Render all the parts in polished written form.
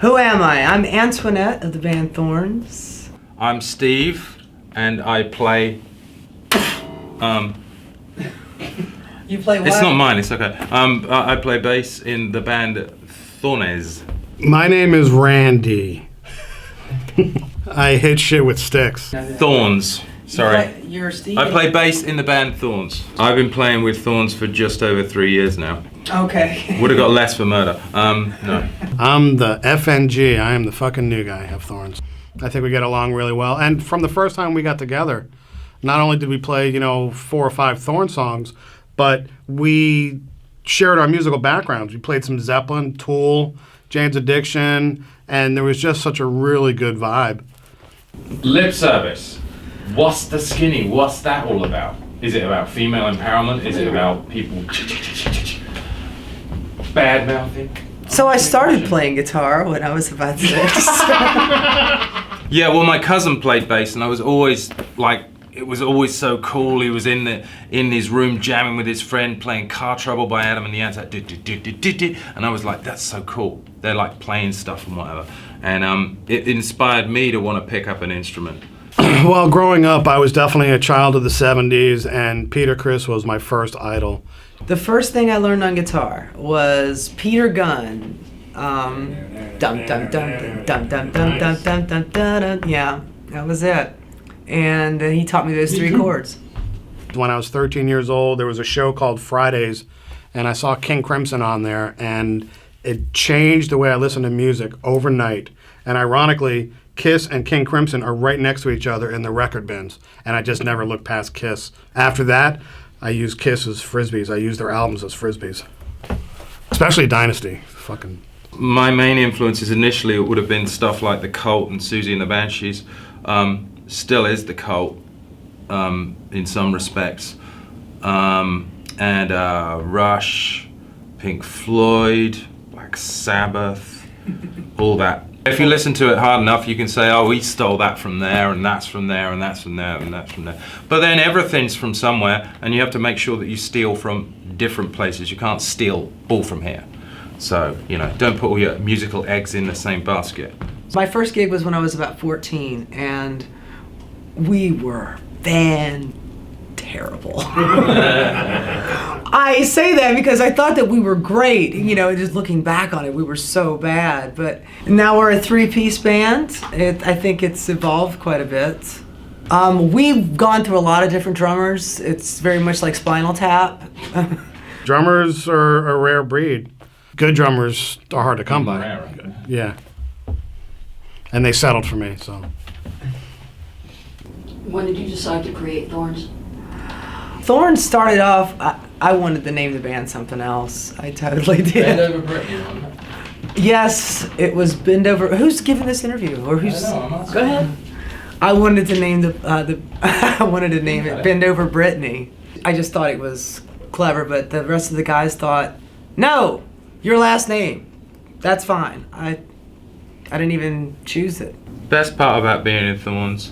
Who am I? I'm Antoinette of the band Thornes. I'm Steve, and I play. You play what? It's not mine. It's okay. I play bass in the band Thornes. My name is Randy. I hit shit with sticks. Thornes. Sorry. You're Steve. I play bass in the band Thornes. I've been playing with Thornes for just over 3 years now. Okay. Would have got less for murder. No. I'm the FNG. I am the fucking new guy of Thornes. I think we get along really well. And from the first time we got together, not only did we play, 4 or 5 Thorne songs, but we shared our musical backgrounds. We played some Zeppelin, Tool, Jane's Addiction, and there was just such a really good vibe. Lip service. What's the skinny? What's that all about? Is it about female empowerment? Is it about people bad mouthing? So I started playing guitar when I was about 6. Yeah, well, my cousin played bass, and I was always like, it was always so cool. He was in his room jamming with his friend, playing Car Trouble by Adam and the Ants, and I was like, that's so cool. They're like playing stuff and whatever, and it inspired me to want to pick up an instrument. Well, growing up, I was definitely a child of the 70s, and Peter Criss was my first idol. The first thing I learned on guitar was Peter Gunn. Dum dum dum dum dum dum dum dum dum dum dum. Yeah, that was it. And he taught me those 3 chords. When I was 13 years old, there was a show called Fridays, and I saw King Crimson on there, and it changed the way I listened to music overnight. And ironically, Kiss and King Crimson are right next to each other in the record bins, and I just never looked past Kiss. After that, I used Kiss as frisbees. I used their albums as frisbees, especially Dynasty. Fucking. My main influences initially would have been stuff like The Cult and Susie and the Banshees. Still is The Cult in some respects, and Rush, Pink Floyd, Black Sabbath, all that. If you listen to it hard enough, you can say, oh, we stole that from there, and that's from there, and that's from there, and that's from there. But then everything's from somewhere, and you have to make sure that you steal from different places. You can't steal all from here. So, don't put all your musical eggs in the same basket. My first gig was when I was about 14, and we were terrible. I say that because I thought that we were great. Just looking back on it, we were so bad. But now we're a 3-piece band. I think it's evolved quite a bit. We've gone through a lot of different drummers. It's very much like Spinal Tap. Drummers are a rare breed. Good drummers are hard to come by. Rare. Yeah. And they settled for me, so. When did you decide to create Thornes? Thornes started off, I wanted to name the band something else. I totally did. Bend Over Brittany. Yes, it was Bend Over. Who's giving this interview? Or who's? Go ahead. I wanted to name I wanted to name it Bend Over Brittany. I just thought it was clever, but the rest of the guys thought, no, your last name. That's fine. I didn't even choose it. Best part about being in Thornes,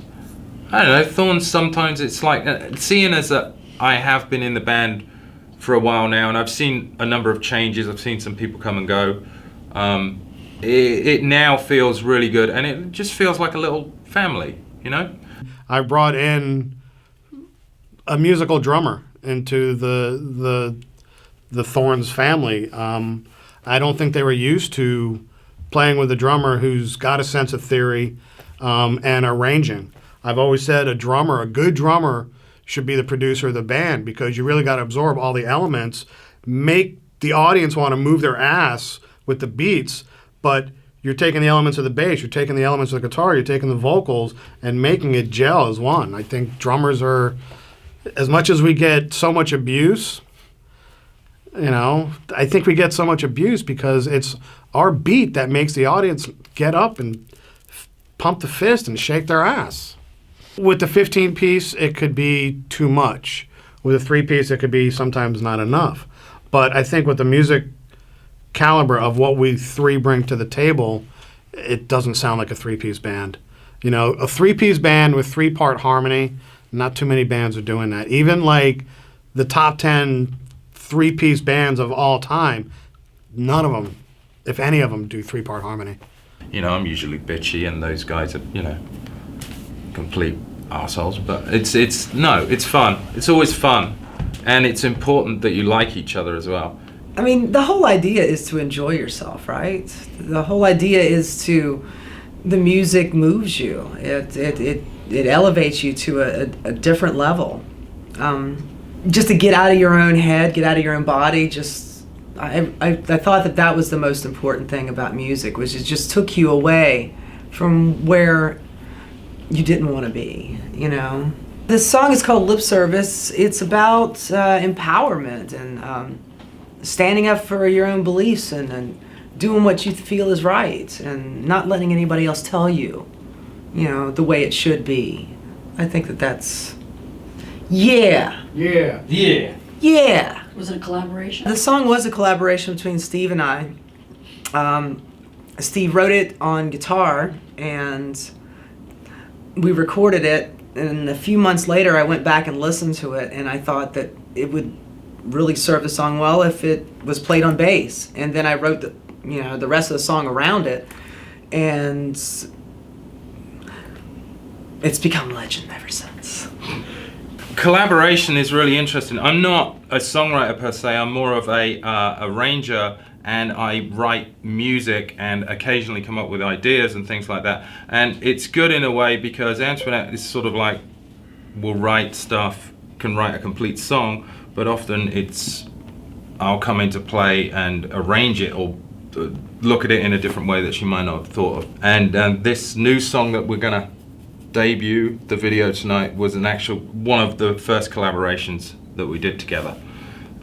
I don't know, Thornes sometimes it's like, seeing as that I have been in the band for a while now, and I've seen a number of changes, I've seen some people come and go, it now feels really good, and it just feels like a little family, I brought in a musical drummer into the Thornes family. I don't think they were used to playing with a drummer who's got a sense of theory and arranging. I've always said a good drummer should be the producer of the band, because you really got to absorb all the elements, make the audience want to move their ass with the beats, but you're taking the elements of the bass, you're taking the elements of the guitar, you're taking the vocals, and making it gel as one. I think drummers are, as much as we get so much abuse, I think we get so much abuse because it's our beat that makes the audience get up and pump the fist and shake their ass. With the 15-piece, it could be too much. With a 3-piece, it could be sometimes not enough. But I think with the music caliber of what we 3 bring to the table, it doesn't sound like a 3-piece band. A 3-piece band with 3-part harmony, not too many bands are doing that. Even like the top 10 3-piece bands of all time, none of them, if any of them, do 3-part harmony. You know, I'm usually bitchy, and those guys are, you know, complete arseholes. But it's fun. It's always fun, and it's important that you like each other as well. I mean, the whole idea is to enjoy yourself, right? The whole idea is the music moves you. It elevates you to a different level. Just to get out of your own head, get out of your own body. I thought that was the most important thing about music, which it just took you away from where you didn't want to be, you know? This song is called Lip Service. It's about empowerment and standing up for your own beliefs and doing what you feel is right and not letting anybody else tell you, you know, the way it should be. I think that's... Yeah. Yeah. Yeah. Yeah. Was it a collaboration? The song was a collaboration between Steve and I. Steve wrote it on guitar, and we recorded it, and a few months later I went back and listened to it, and I thought that it would really serve the song well if it was played on bass. And then I wrote the rest of the song around it, and it's become legend ever since. Collaboration is really interesting. I'm not a songwriter per se. I'm more of a arranger, and I write music and occasionally come up with ideas and things like that. And it's good in a way because Antoinette is sort of like, will write stuff, can write a complete song, but often I'll come into play and arrange it or look at it in a different way that she might not have thought of. And this new song that we're gonna debut, the video tonight, was one of the first collaborations that we did together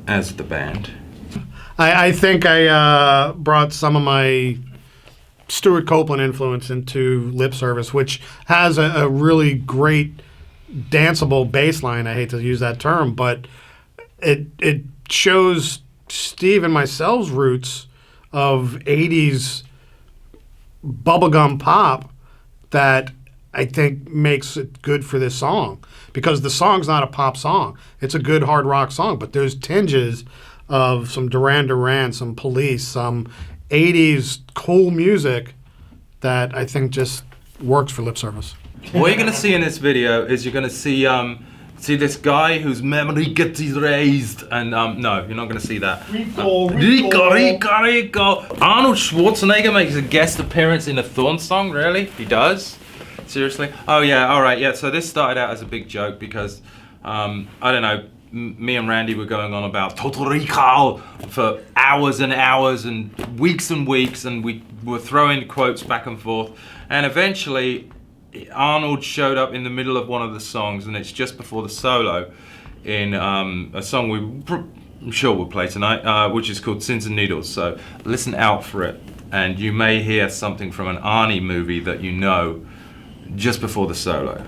as the band. I think I brought some of my Stuart Copeland influence into Lip Service, which has a really great danceable bass line. I hate to use that term, but it shows Steve and myself's roots of 80s bubblegum pop that I think makes it good for this song, because the song's not a pop song. It's a good hard rock song, but there's tinges of some Duran Duran, some Police, some 80s cool music that I think just works for Lip Service. What you're going to see in this video is you're going to see this guy whose memory gets erased, and no, you're not going to see that. Rico. Arnold Schwarzenegger makes a guest appearance in a Thornes song. Really? He does? Seriously? Oh yeah, all right, yeah. So this started out as a big joke because, I don't know, me and Randy were going on about Total Recall for hours and hours and weeks, and we were throwing quotes back and forth. And eventually, Arnold showed up in the middle of one of the songs, and it's just before the solo in a song I'm sure we'll play tonight, which is called Sins and Needles. So listen out for it, and you may hear something from an Arnie movie that you know just before the solo.